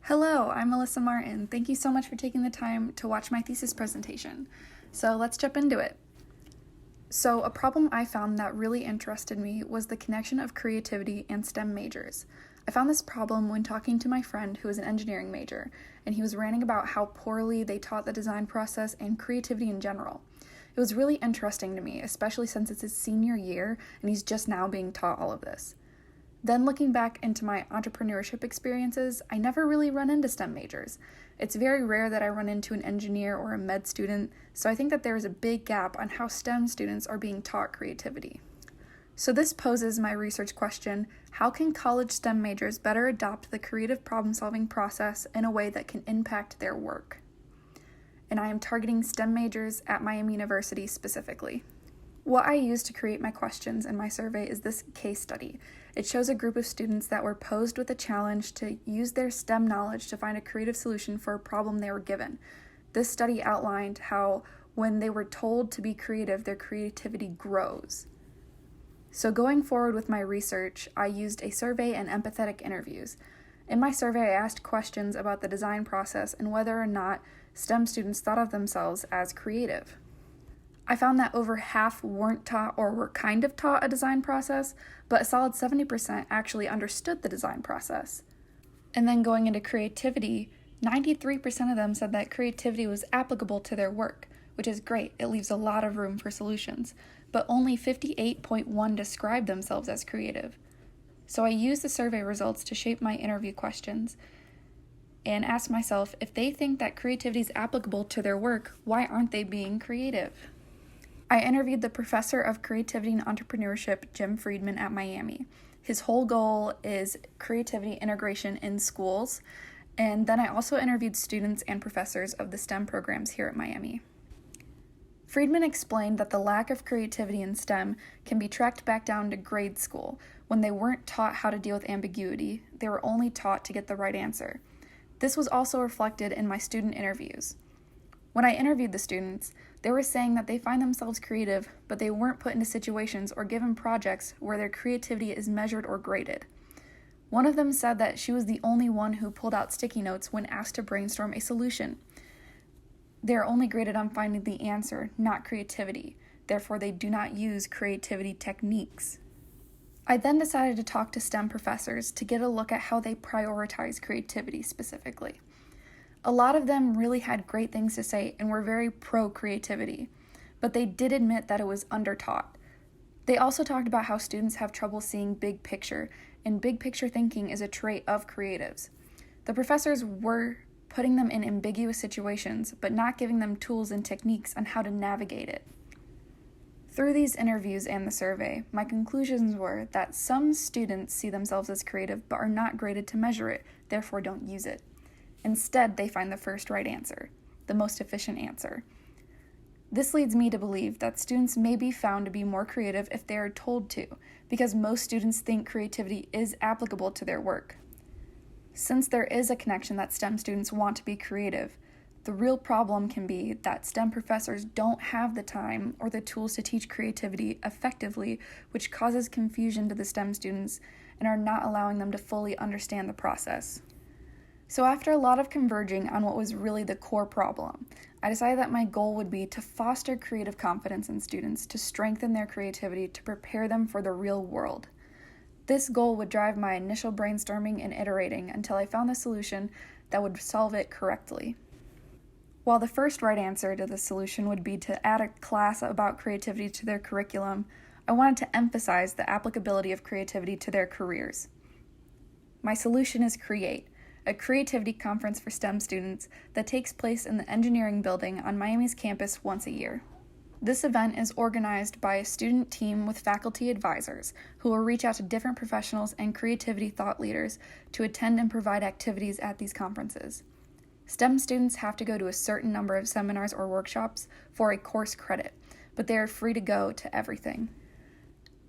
Hello, I'm Melissa Martin. Thank you so much for taking the time to watch my thesis presentation. So let's jump into it. So a problem I found that really interested me was the connection of creativity and STEM majors. I found this problem when talking to my friend who is an engineering major, and he was ranting about how poorly they taught the design process and creativity in general. It was really interesting to me, especially since it's his senior year and he's just now being taught all of this. Then looking back into my entrepreneurship experiences, I never really run into STEM majors. It's very rare that I run into an engineer or a med student, so I think that there is a big gap on how STEM students are being taught creativity. So this poses my research question: how can college STEM majors better adopt the creative problem-solving process in a way that can impact their work? And I am targeting STEM majors at Miami University specifically. What I used to create my questions in my survey is this case study. It shows a group of students that were posed with a challenge to use their STEM knowledge to find a creative solution for a problem they were given. This study outlined how when they were told to be creative, their creativity grows. So going forward with my research, I used a survey and empathetic interviews. In my survey, I asked questions about the design process and whether or not STEM students thought of themselves as creative. I found that over half weren't taught or were kind of taught a design process, but a solid 70% actually understood the design process. And then going into creativity, 93% of them said that creativity was applicable to their work, which is great. It leaves a lot of room for solutions, but only 58.1% described themselves as creative. So I used the survey results to shape my interview questions and asked myself, if they think that creativity is applicable to their work, why aren't they being creative? I interviewed the professor of creativity and entrepreneurship, Jim Friedman, at Miami. His whole goal is creativity integration in schools, and then I also interviewed students and professors of the STEM programs here at Miami. Friedman explained that the lack of creativity in STEM can be tracked back down to grade school, when they weren't taught how to deal with ambiguity. They were only taught to get the right answer. This was also reflected in my student interviews. When I interviewed the students, they were saying that they find themselves creative, but they weren't put into situations or given projects where their creativity is measured or graded. One of them said that she was the only one who pulled out sticky notes when asked to brainstorm a solution. They are only graded on finding the answer, not creativity. Therefore, they do not use creativity techniques. I then decided to talk to STEM professors to get a look at how they prioritize creativity specifically. A lot of them really had great things to say and were very pro-creativity, but they did admit that it was undertaught. They also talked about how students have trouble seeing big picture, and big picture thinking is a trait of creatives. The professors were putting them in ambiguous situations, but not giving them tools and techniques on how to navigate it. Through these interviews and the survey, my conclusions were that some students see themselves as creative but are not graded to measure it, therefore don't use it. Instead, they find the first right answer, the most efficient answer. This leads me to believe that students may be found to be more creative if they are told to, because most students think creativity is applicable to their work. Since there is a connection that STEM students want to be creative, the real problem can be that STEM professors don't have the time or the tools to teach creativity effectively, which causes confusion to the STEM students and are not allowing them to fully understand the process. So after a lot of converging on what was really the core problem, I decided that my goal would be to foster creative confidence in students, to strengthen their creativity, to prepare them for the real world. This goal would drive my initial brainstorming and iterating until I found the solution that would solve it correctly. While the first right answer to the solution would be to add a class about creativity to their curriculum, I wanted to emphasize the applicability of creativity to their careers. My solution is Create, a creativity conference for STEM students that takes place in the engineering building on Miami's campus once a year. This event is organized by a student team with faculty advisors who will reach out to different professionals and creativity thought leaders to attend and provide activities at these conferences. STEM students have to go to a certain number of seminars or workshops for a course credit, but they are free to go to everything.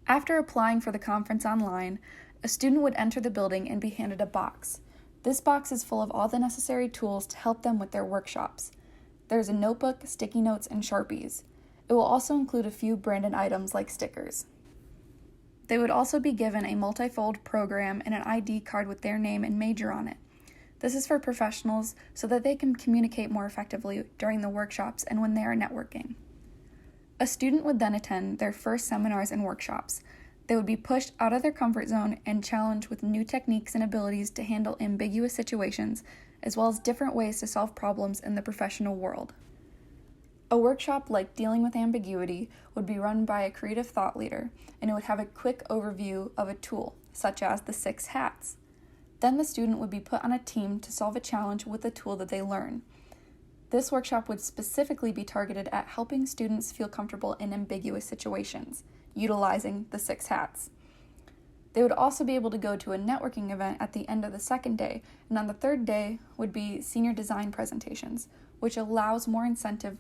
After applying for the conference online, a student would enter the building and be handed a box. This box is full of all the necessary tools to help them with their workshops. There's a notebook, sticky notes, and Sharpies. It will also include a few branded items like stickers. They would also be given a multifold program and an ID card with their name and major on it. This is for professionals so that they can communicate more effectively during the workshops and when they are networking. A student would then attend their first seminars and workshops. They would be pushed out of their comfort zone and challenged with new techniques and abilities to handle ambiguous situations, as well as different ways to solve problems in the professional world. A workshop like Dealing with Ambiguity would be run by a creative thought leader, and it would have a quick overview of a tool, such as the 6 hats. Then the student would be put on a team to solve a challenge with the tool that they learn. This workshop would specifically be targeted at helping students feel comfortable in ambiguous situations, utilizing the 6 hats. They would also be able to go to a networking event at the end of the second day, and on the third day would be senior design presentations, which allows more incentive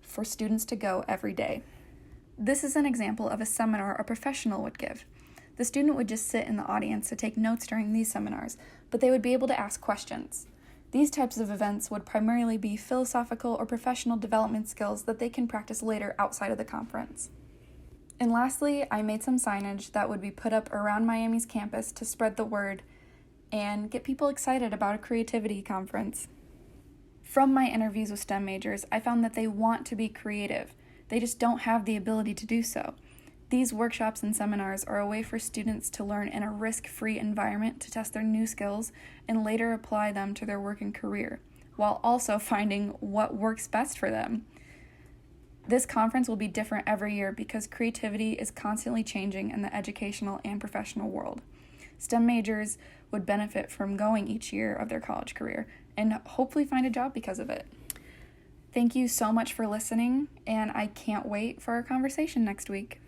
for students to go every day. This is an example of a seminar a professional would give. The student would just sit in the audience to take notes during these seminars, but they would be able to ask questions. These types of events would primarily be philosophical or professional development skills that they can practice later outside of the conference. And lastly, I made some signage that would be put up around Miami's campus to spread the word and get people excited about a creativity conference. From my interviews with STEM majors, I found that they want to be creative. They just don't have the ability to do so. These workshops and seminars are a way for students to learn in a risk-free environment to test their new skills and later apply them to their work and career, while also finding what works best for them. This conference will be different every year because creativity is constantly changing in the educational and professional world. STEM majors would benefit from going each year of their college career and hopefully find a job because of it. Thank you so much for listening, and I can't wait for our conversation next week.